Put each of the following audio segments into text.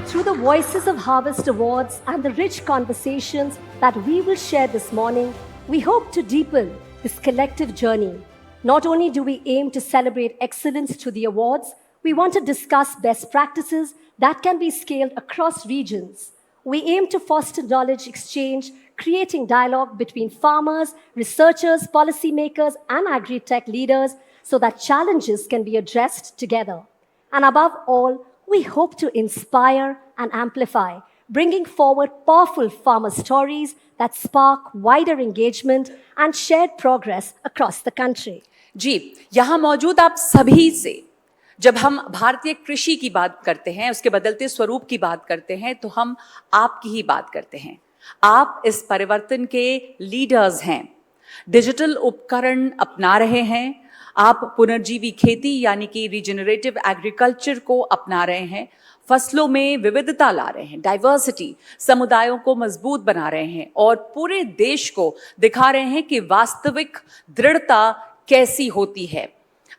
Through the Voices of Harvest Awards and the rich conversations that we will share this morning, we hope to deepen this collective journey. Not only do we aim to celebrate excellence through the awards, we want to discuss best practices that can be scaled across regions. We aim to foster knowledge exchange, creating dialogue between farmers, researchers, policymakers, and agri-tech leaders so that challenges can be addressed together. And above all, we hope to inspire and amplify, bringing forward powerful farmer stories that spark wider engagement and shared progress across the country. जी, यहाँ मौजूद आप सभी से जब हम भारतीय कृषि की बात करते हैं, उसके बदलते स्वरूप की बात करते हैं, तो हम आपकी ही बात करते हैं. आप इस परिवर्तन के लीडर्स हैं. डिजिटल उपकरण अपना रहे हैं. आप पुनर्जीवी खेती यानी कि रीजनरेटिव एग्रीकल्चर को अपना रहे हैं. फसलों में विविधता ला रहे हैं, डाइवर्सिटी, समुदायों को मजबूत बना रहे हैं और पूरे देश को दिखा रहे हैं कि वास्तविक दृढ़ता कैसी होती है.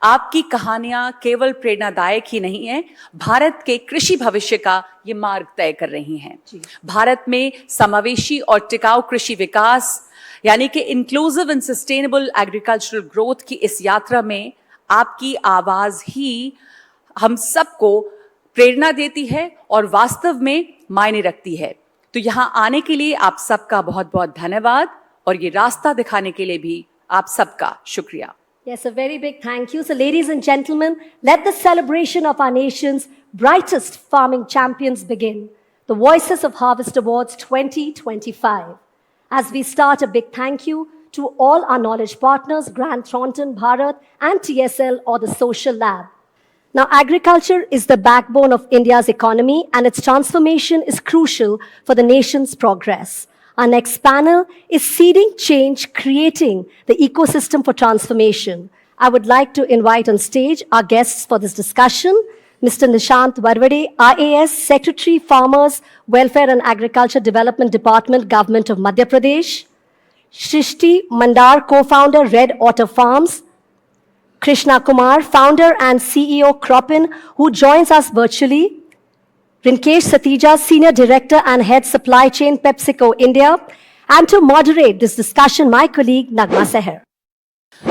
आपकी कहानियां केवल प्रेरणादायक ही नहीं है, भारत के कृषि भविष्य का ये मार्ग तय कर रही हैं. भारत में समावेशी और टिकाऊ कृषि विकास यानी कि inclusive and sustainable agricultural growth की इस यात्रा में आपकी आवाज ही हम सबको प्रेरणा देती है और वास्तव में मायने रखती है. तो यहाँ आने के लिए आप सबका बहुत बहुत धन्यवाद और ये रास्ता दिखाने के लिए भी आप सबका शुक्रिया. Yes, a very big thank you. So, ladies and gentlemen, let the celebration of our nation's brightest farming champions begin. The Voices of Harvest Awards 2025. As we start, a big thank you to all our knowledge partners, Grant Thornton, Bharat, and TSL or the Social Lab. Now, agriculture is the backbone of India's economy, and its transformation is crucial for the nation's progress. Our next panel is Seeding Change, Creating the Ecosystem for Transformation. I would like to invite on stage our guests for this discussion, Mr. Nishant Varvade, IAS, Secretary, Farmers, Welfare and Agriculture Development Department, Government of Madhya Pradesh, Shrishti Mandar, co-founder, Red Otter Farms, Krishna Kumar, founder and CEO, Cropin, who joins us virtually, Rinkesh Satija, Senior Director and Head Supply Chain, PepsiCo India, and to moderate this discussion, my colleague, Nagma Seher.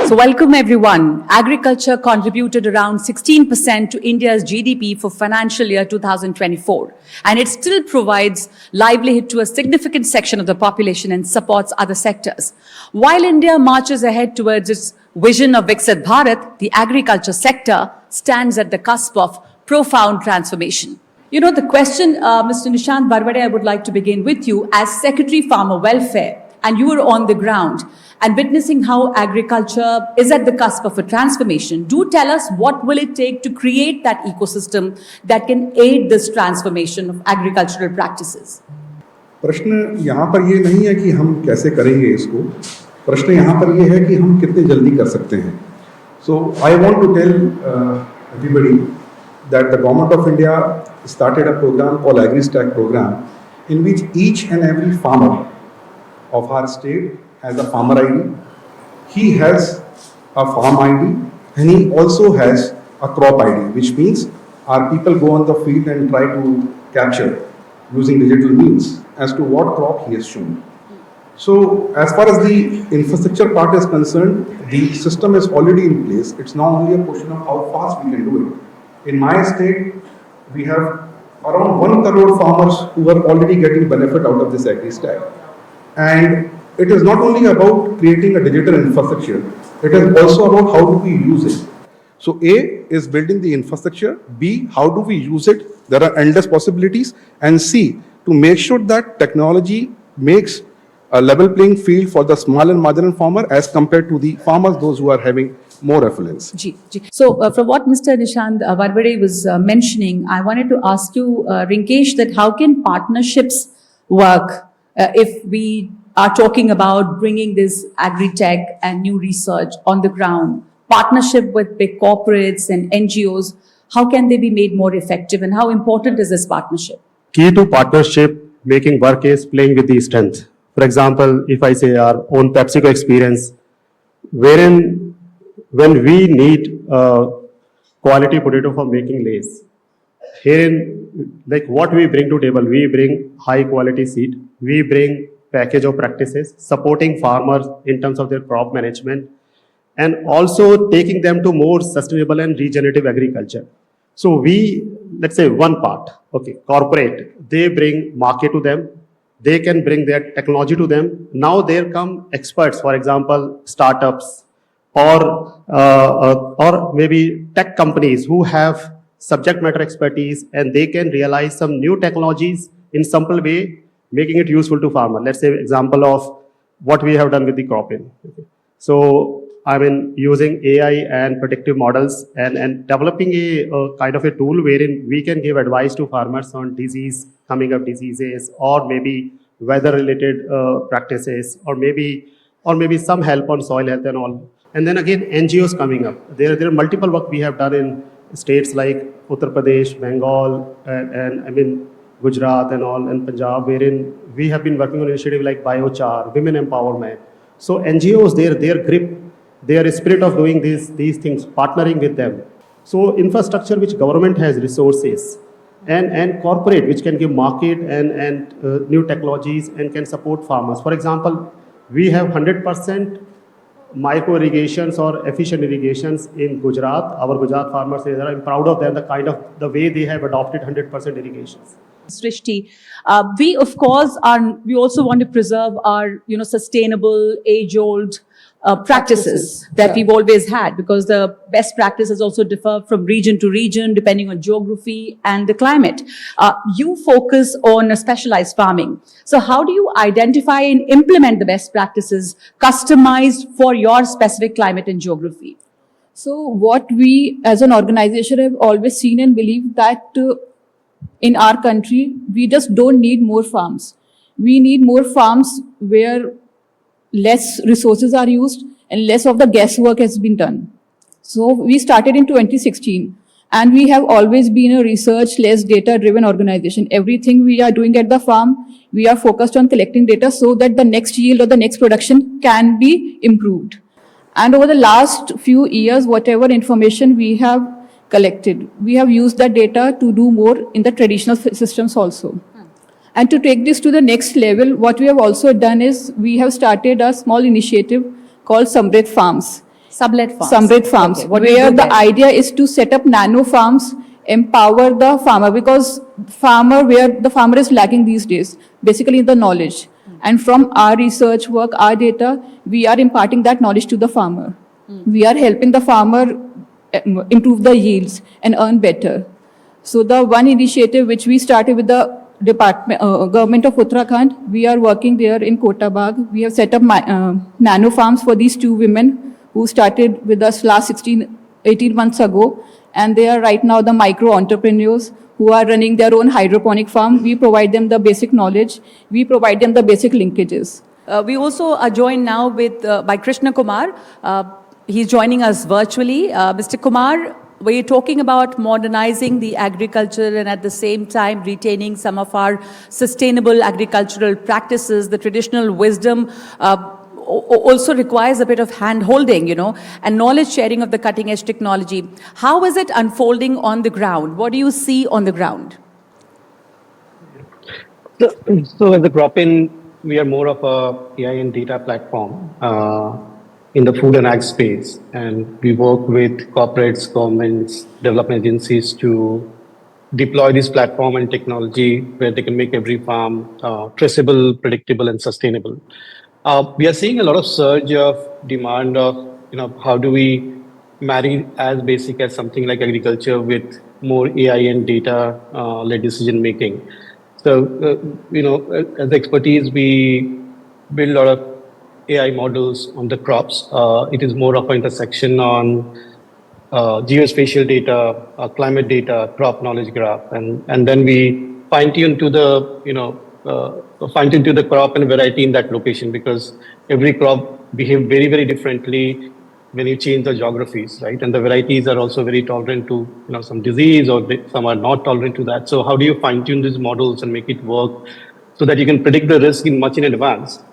So welcome everyone. Agriculture contributed around 16% to India's GDP for financial year 2024, and it still provides livelihood to a significant section of the population and supports other sectors. While India marches ahead towards its vision of Viksit Bharat, the agriculture sector stands at the cusp of profound transformation. You know, the question, Mr. Nishant Varvade, I would like to begin with you as Secretary Farmer Welfare, and you were on the ground and witnessing how agriculture is at the cusp of a transformation. Do tell us what will it take to create that ecosystem that can aid this transformation of agricultural practices? प्रश्न यहाँ पर ये नहीं है कि हम कैसे करेंगे इसको, प्रश्न यहाँ पर ये है कि हम कितने जल्दी कर सकते हैं. So I want to tell everybody that the Government of India started a program called AgriStack program, in which each and every farmer of our state has a farmer ID, he has a farm ID, and he also has a crop ID, which means our people go on the field and try to capture using digital means as to what crop he has shown. So as far as the infrastructure part is concerned, the system is already in place. It's now only a question of how fast we can do it. In my state, we have around 1 crore farmers who are already getting benefit out of this AgriStack. And it is not only about creating a digital infrastructure, it is also about how do we use it. So A is building the infrastructure, B, how do we use it? There are endless possibilities. And C, to make sure that technology makes a level playing field for the small and marginal farmer as compared to the farmers, those who are having more affluence. So from what Mr. Nishant Varvade was mentioning, I wanted to ask you, Rinkesh, that how can partnerships work if we are talking about bringing this agri-tech and new research on the ground, partnership with big corporates and NGOs, how can they be made more effective and how important is this partnership? Key to partnership making work is playing with the strength. For example, if I say our own PepsiCo experience, wherein when we need quality potato for making Lays, herein, like what we bring to table, we bring high quality seed, we bring package of practices, supporting farmers in terms of their crop management, and also taking them to more sustainable and regenerative agriculture. So we, let's say one part, okay, corporate, they bring market to them, they can bring their technology to them. Now there come experts, for example, startups, or maybe tech companies who have subject matter expertise, and they can realize some new technologies in simple way, making it useful to farmer. Let's say example of what we have done with the cropping. Okay. So I mean, using AI and predictive models, and developing a kind of a tool wherein we can give advice to farmers on coming up diseases, or maybe weather related practices, or maybe some help on soil health and all. And then again, NGOs coming up. There are multiple work we have done in states like Uttar Pradesh, Bengal, and I mean Gujarat and all, and Punjab, wherein we have been working on initiative like biochar, women empowerment. So NGOs, their grip, their spirit of doing these things, partnering with them. So infrastructure which government has resources, and corporate which can give market and new technologies and can support farmers. For example, we have 100% micro irrigations or efficient irrigations in Gujarat. Our Gujarat farmers, I'm proud of them, the way they have adopted 100% irrigations. Srishti, we of course we also want to preserve our sustainable age-old practices that we've always had, because the best practices also differ from region to region depending on geography and the climate. You focus on specialized farming. So how do you identify and implement the best practices customized for your specific climate and geography? So what we as an organization have always seen and believed that in our country, we just don't need more farms. We need more farms where less resources are used and less of the guesswork has been done. So we started in 2016, and we have always been a research-less data-driven organization. Everything we are doing at the farm, we are focused on collecting data so that the next yield or the next production can be improved. And over the last few years, whatever information we have collected, we have used that data to do more in the traditional systems also. And to take this to the next level, what we have also done is we have started a small initiative called Samrit Farms. Samrit Farms, okay. Where the idea is to set up nano farms, empower the farmer, because where the farmer is lacking these days, basically the knowledge. And from our research work, our data, we are imparting that knowledge to the farmer. We are helping the farmer improve the yields and earn better. So the one initiative which we started with the government of Uttarakhand, we are working there in Kota Bagh. We have set up nano farms for these two women who started with us last 18 months ago. And they are right now the micro entrepreneurs who are running their own hydroponic farm. We provide them the basic knowledge. We provide them the basic linkages. We also are joined now by Krishna Kumar. He's joining us virtually. Mr. Kumar, we're talking about modernizing the agriculture and at the same time retaining some of our sustainable agricultural practices. The traditional wisdom also requires a bit of hand-holding, and knowledge sharing of the cutting-edge technology. How is it unfolding on the ground? What do you see on the ground? So at the Cropin, we are more of a AI and data platform in the food and ag space, and we work with corporates, governments, development agencies to deploy this platform and technology where they can make every farm traceable, predictable, and sustainable. We are seeing a lot of surge of demand of, how do we marry as basic as something like agriculture with more AI and data led decision making. So, as expertise, we build a lot of AI models on the crops. It is more of an intersection on geospatial data, climate data, crop knowledge graph, and then we fine tune to the crop and variety in that location, because every crop behaves very, very differently when you change the geographies, right? And the varieties are also very tolerant to some disease, or some are not tolerant to that. So how do you fine tune these models and make it work so that you can predict the risk much in advance,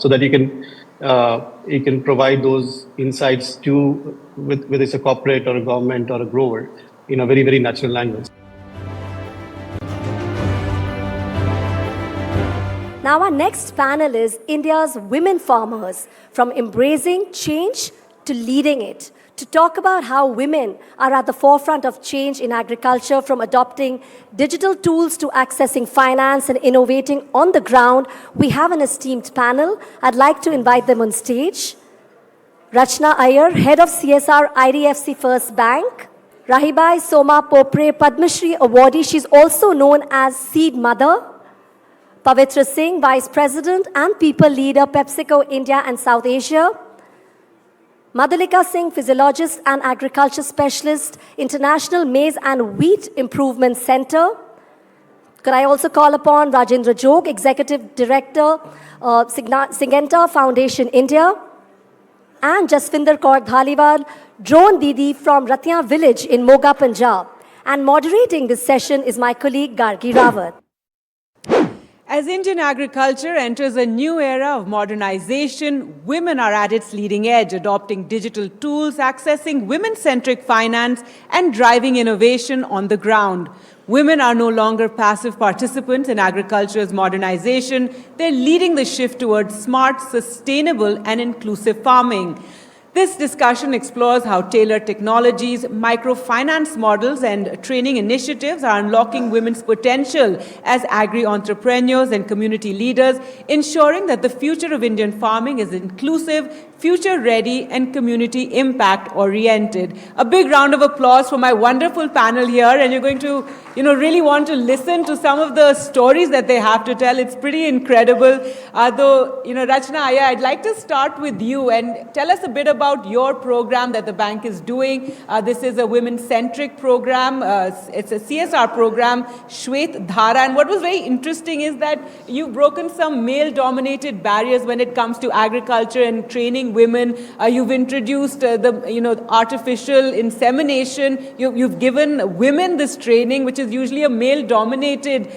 so that you can provide those insights to whether it's a corporate or a government or a grower in a very, very natural language. Now, our next panel is India's women farmers, from embracing change to leading it. To talk about how women are at the forefront of change in agriculture, from adopting digital tools to accessing finance and innovating on the ground, we have an esteemed panel. I'd like to invite them on stage. Rachna Iyer, Head of CSR, IDFC First Bank. Rahibai Soma Popre, Padma Shri awardee. She's also known as Seed Mother. Pavitra Singh, Vice President and People Leader, PepsiCo India and South Asia. Madhulika Singh, Physiologist and Agriculture Specialist, International Maize and Wheat Improvement Center. Could I also call upon Rajendra Jog, Executive Director, Syngenta Foundation India. And Jasvinder Kaur Dhaliwal, Drone Didi from Ratiya village in Moga, Punjab. And moderating this session is my colleague Gargi Rawat. As Indian agriculture enters a new era of modernization, women are at its leading edge, adopting digital tools, accessing women-centric finance, and driving innovation on the ground. Women are no longer passive participants in agriculture's modernization. They're leading the shift towards smart, sustainable, and inclusive farming. This discussion explores how tailored technologies, microfinance models, and training initiatives are unlocking women's potential as agri-entrepreneurs and community leaders, ensuring that the future of Indian farming is inclusive, future-ready, and community impact-oriented. A big round of applause for my wonderful panel here, and you're going to, really want to listen to some of the stories that they have to tell. It's pretty incredible. Though, Rachna Iyer, I'd like to start with you and tell us a bit about your program that the bank is doing. This is a women-centric program. It's a CSR program, Shwet Dhara. And what was very interesting is that you've broken some male-dominated barriers when it comes to agriculture and training women. You've introduced the artificial insemination. You've given women this training, which is usually a male-dominated,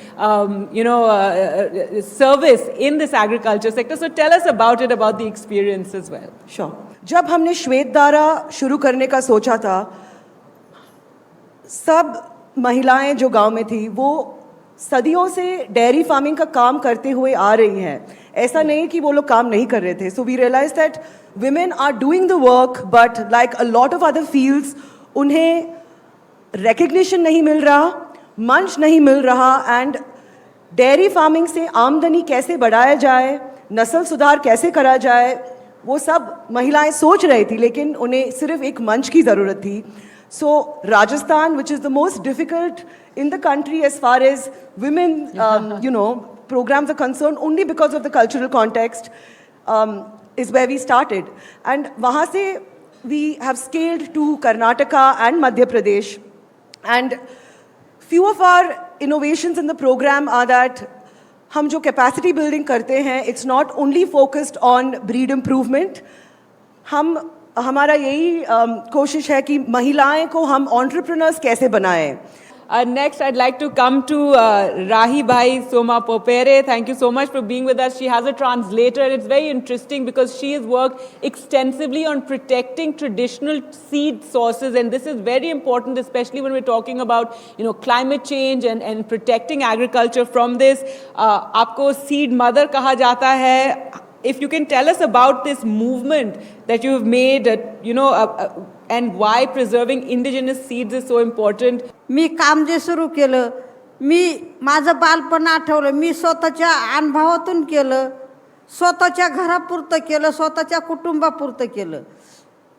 service in this agriculture sector. So tell us about it, about the experience as well. Sure. जब हमने श्वेत धारा शुरू करने का सोचा था, सब महिलाएं जो गांव में थी वो सदियों से डेयरी फार्मिंग का काम करते हुए आ रही हैं. ऐसा नहीं कि वो लोग काम नहीं कर रहे थे. So we realized that women are doing the work, but like a lot of other fields, उन्हें recognition नहीं मिल रहा, मंच नहीं मिल रहा, and डेयरी फार्मिंग से आमदनी कैसे बढ़ाया जाए, नस्ल सुधार कैसे करा जाए, वो सब महिलाएं सोच रही थी, लेकिन उन्हें सिर्फ एक मंच की ज़रूरत थी. So Rajasthan, which is the most difficult in the country as far as women, programs are concerned, only because of the cultural context, is where we started. And वहाँ से we have scaled to Karnataka and Madhya Pradesh. And few of our innovations in the program are that हम जो capacity building करते हैं, it's not only focused on breed improvement. हमारा यही कोशिश है कि महिलाएं को हम एंटरप्रेन्योर्स कैसे बनाएं. Next, I'd like to come to Rahibai Soma Popere. Thank you so much for being with us. She has a translator. It's very interesting because she has worked extensively on protecting traditional seed sources, and this is very important, especially when we're talking about climate change and protecting agriculture from this. आपको seed mother कहा जाता है. If you can tell us about this movement that you've made, and why preserving indigenous seeds is so important. मी काम जे सुरू केलं, मी माझं बालपण आठवलं, मी स्वतःच्या अनुभवातून केलं, स्वतःच्या घरापुरतं केलं, स्वतःच्या कुटुंबापुरतं केलं.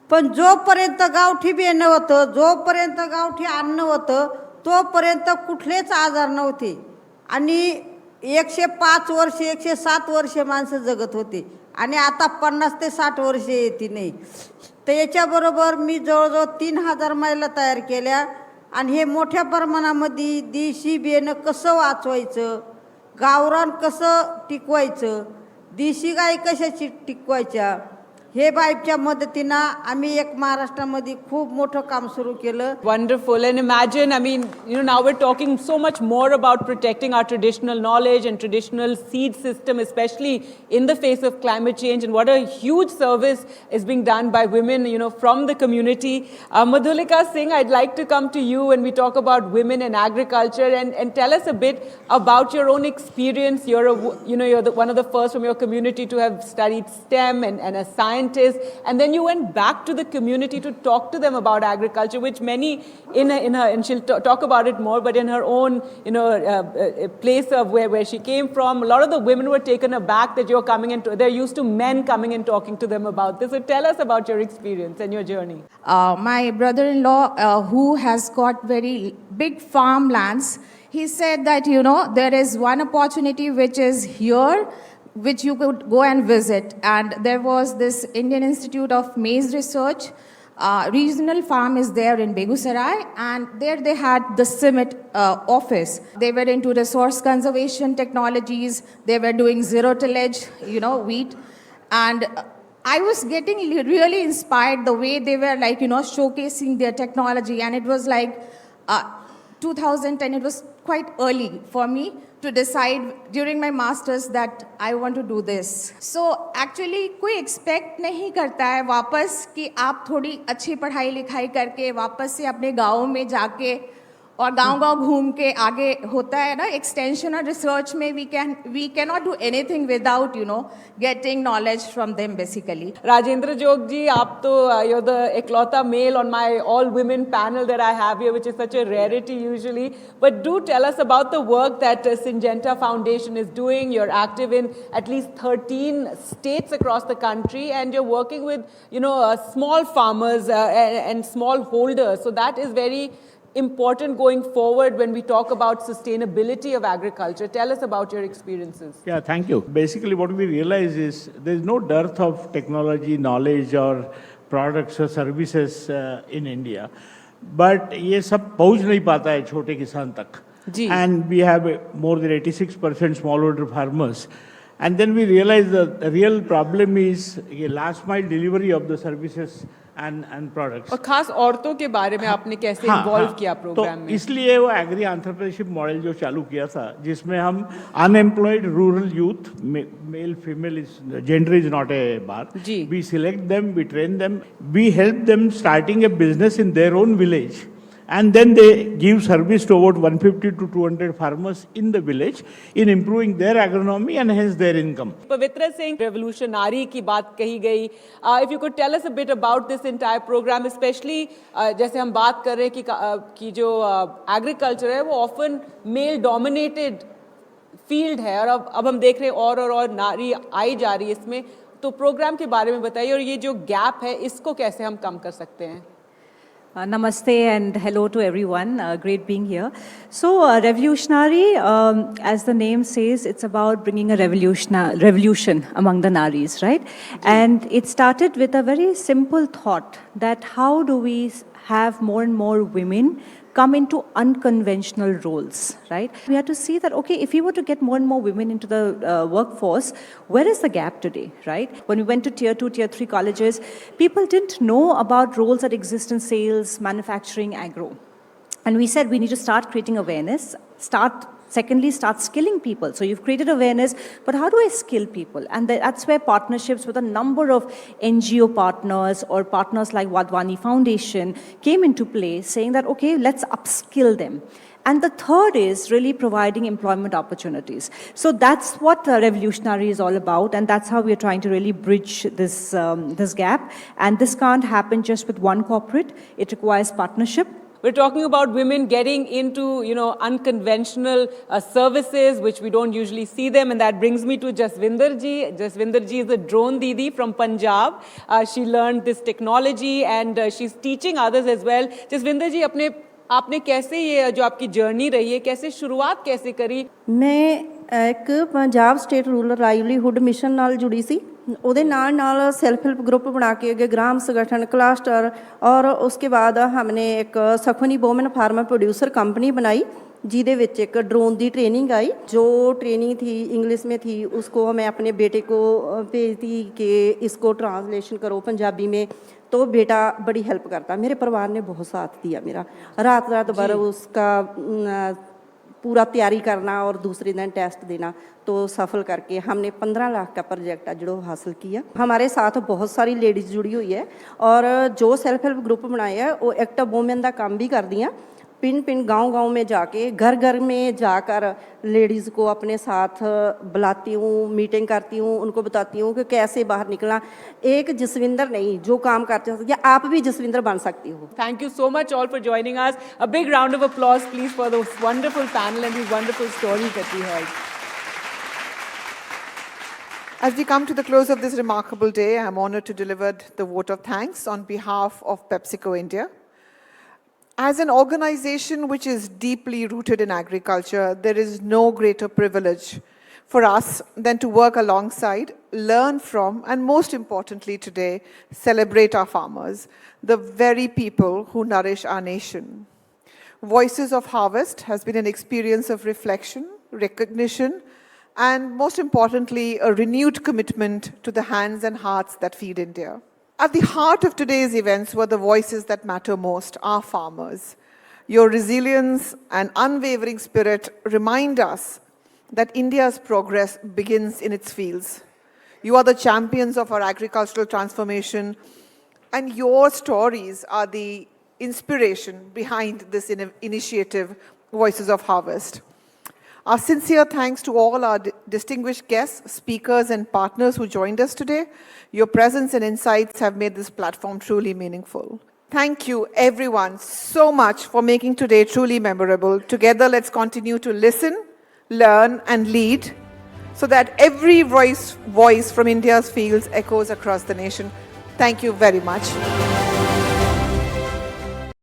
पण जोपर्यंत गावठी बियाणं होतं, जोपर्यंत गावठी अन्न होतं, तोपर्यंत कुठलेच आजार नव्हते. आणि 105 वर्ष 107 वर्ष माणसं जगत होती, आणि आता 50 ते 60 वर्ष येते नाही. तर याच्याबरोबर मी जवळजवळ 3000 महिला तयार केल्या. आणि हे मोठ्या प्रमाणामध्ये देशी बियाणं कसं वाचवायचं, गावरान कसं टिकवायचं, देशी गाय कशाची टिकवायच्या, हे बाईबच्या मदतीनं आम्ही एक महाराष्ट्रामध्ये खूप मोठं काम सुरू केलं. Wonderful. And imagine, I mean, now we're talking so much more about protecting our traditional knowledge and traditional seed system, especially in the face of climate change, and what a huge service is being done by women, from the community. Madhulika Singh, I'd like to come to you when we talk about women in agriculture, and tell us a bit about your own experience. You're one of the first from your community to have studied STEM and a scientist, and then you went back to the community to talk to them about agriculture, which many in her, and she'll talk about it more, but in her own place of where she came from, a lot of the women were taken aback that you're coming into. They're used to men coming and talking to them about this. So tell us about your experience and your journey. My brother-in-law, who has got very big farmlands, he said that there is one opportunity which is here, which you could go and visit. And there was this Indian Institute of Maize Research. Regional farm is there in Begusarai, and there they had the CIMIT office. They were into resource conservation technologies. They were doing zero tillage, wheat. And I was getting really inspired the way they were showcasing their technology. And it was 2010, it was quite early for me to decide during my masters that I want to do this. So actually कोई expect नहीं करता है वापस कि आप थोड़ी अच्छी पढ़ाई लिखाई करके वापस से अपने गाँव में जाके और गांव-गांव घूम के आगे होता है ना extension और research में we cannot do anything without getting knowledge from them basically. Rajendra Jog ji, aap to you're the eklauta male on my all women panel that I have here, which is such a rarity usually. But do tell us about the work that Syngenta Foundation is doing. You're active in at least 13 states across the country, and you're working with small farmers and small holders. So that is very important going forward when we talk about sustainability of agriculture. Tell us about your experiences. Yeah, thank you. Basically, what we realize is there is no dearth of technology, knowledge, or products or services in India. But ये सब पहुंच नहीं पाता है छोटे किसान तक. And we have more than 86% smallholder farmers. And then we realize the real problem is last mile delivery of the services and products. और खास औरतों के बारे में आपने कैसे इन्वॉल्व किया प्रोग्राम में? तो इसलिए वो एग्री एंटरप्रेन्योरशिप मॉडल जो चालू किया था, जिसमें हम unemployed rural youth, male female gender is not a bar, we select them, we train them, we help them starting a business in their own village. And then they give service to about 150 to 200 farmers in the village in improving their agronomy and hence their income. Pavitra Singh, revolutionary की बात कही गई. If you could tell us a bit about this entire program, especially जैसे हम बात कर रहे हैं कि जो agriculture है वो often male dominated field है, और अब हम देख रहे हैं और नारी आई जा रही है इसमें. तो प्रोग्राम के बारे में बताइए, और ये जो गैप है इसको कैसे हम कम कर सकते हैं? Namaste and hello to everyone. Great being here. So revolutionary, as the name says, it's about bringing a revolution among the naris, right? And it started with a very simple thought that how do we have more and more women come into unconventional roles, right? We had to see that, okay, if we were to get more and more women into the workforce, where is the gap today, right? When we went to tier 2, tier 3 colleges, people didn't know about roles that exist in sales, manufacturing, agro. And we said we need to start creating awareness, Secondly, start skilling people. So you've created awareness, but how do I skill people? And that's where partnerships with a number of NGO partners or partners like Wadhwani Foundation came into play, saying that, okay, let's upskill them. And the third is really providing employment opportunities. So that's what Revolutionary is all about, and that's how we're trying to really bridge this gap. And this can't happen just with one corporate. It requires partnership. We're talking about women getting into, unconventional services, which we don't usually see them. And that brings me to Jaswinder ji. Jaswinder ji is a drone didi from Punjab. She learned this technology and she's teaching others as well. Jaswinder ji, आपने कैसे ये जो आपकी journey रही है, कैसे शुरुआत कैसे करी? मैं एक Punjab state rural livelihood mission नाल जुड़ी सी, ਉਹਦੇ ਨਾਲ सेल्फ हेल्प ग्रुप बना के गए, ग्राम संगठन, क्लस्टर, और उसके बाद हमने एक सखनी वोमेन फार्मर प्रोड्यूसर कंपनी बनाई ਜਿਹਦੇ ਵਿੱਚ ਇੱਕ ड्रोन ਦੀ ट्रेनिंग आई। जो ट्रेनिंग थी इंग्लिश में थी उसको मैं अपने बेटे को भेज दी कि इसको ट्रांसलेशन करो पंजाबी में। तो बेटा बड़ी हेल्प करता, मेरे परिवार ने बहुत साथ दिया मेरा। रात रात भर उसका पूरा तैयारी करना और दूसरे दिन टेस्ट देना, तो सफल करके हमने 15 लाख का प्रोजेक्ट है जो हासिल किया। हमारे साथ बहुत सारी लेडीज़ जुड़ी हुई है और जो सेल्फ हेल्प ग्रुप बनाए हैं वो एक्टिव वूमेन का काम भी करती हैं। पिन पिन गांव गांव में जाके घर घर में जाकर लेडीज़ को अपने साथ बुलाती हूँ, मीटिंग करती हूँ, उनको बताती हूँ कि कैसे बाहर निकलना। एक जसविंदर नहीं, जो काम करते हो या आप भी जसविंदर बन सकती हो। Thank you so much all for joining us. A big round of applause please for the wonderful panel and these wonderful stories that we heard. As we come to the close of this remarkable day, I am honored to deliver the vote of thanks on behalf of PepsiCo India. As an organization which is deeply rooted in agriculture, there is no greater privilege for us than to work alongside, learn from, and most importantly today, celebrate our farmers, the very people who nourish our nation. Voices of Harvest has been an experience of reflection, recognition, and most importantly, a renewed commitment to the hands and hearts that feed India. At the heart of today's events were the voices that matter most, our farmers. Your resilience and unwavering spirit remind us that India's progress begins in its fields. You are the champions of our agricultural transformation, and your stories are the inspiration behind this initiative, Voices of Harvest. Our sincere thanks to all our distinguished guests, speakers, and partners who joined us today. Your presence and insights have made this platform truly meaningful. Thank you, everyone, so much for making today truly memorable. Together, let's continue to listen, learn, and lead so that every voice from India's fields echoes across the nation. Thank you very much.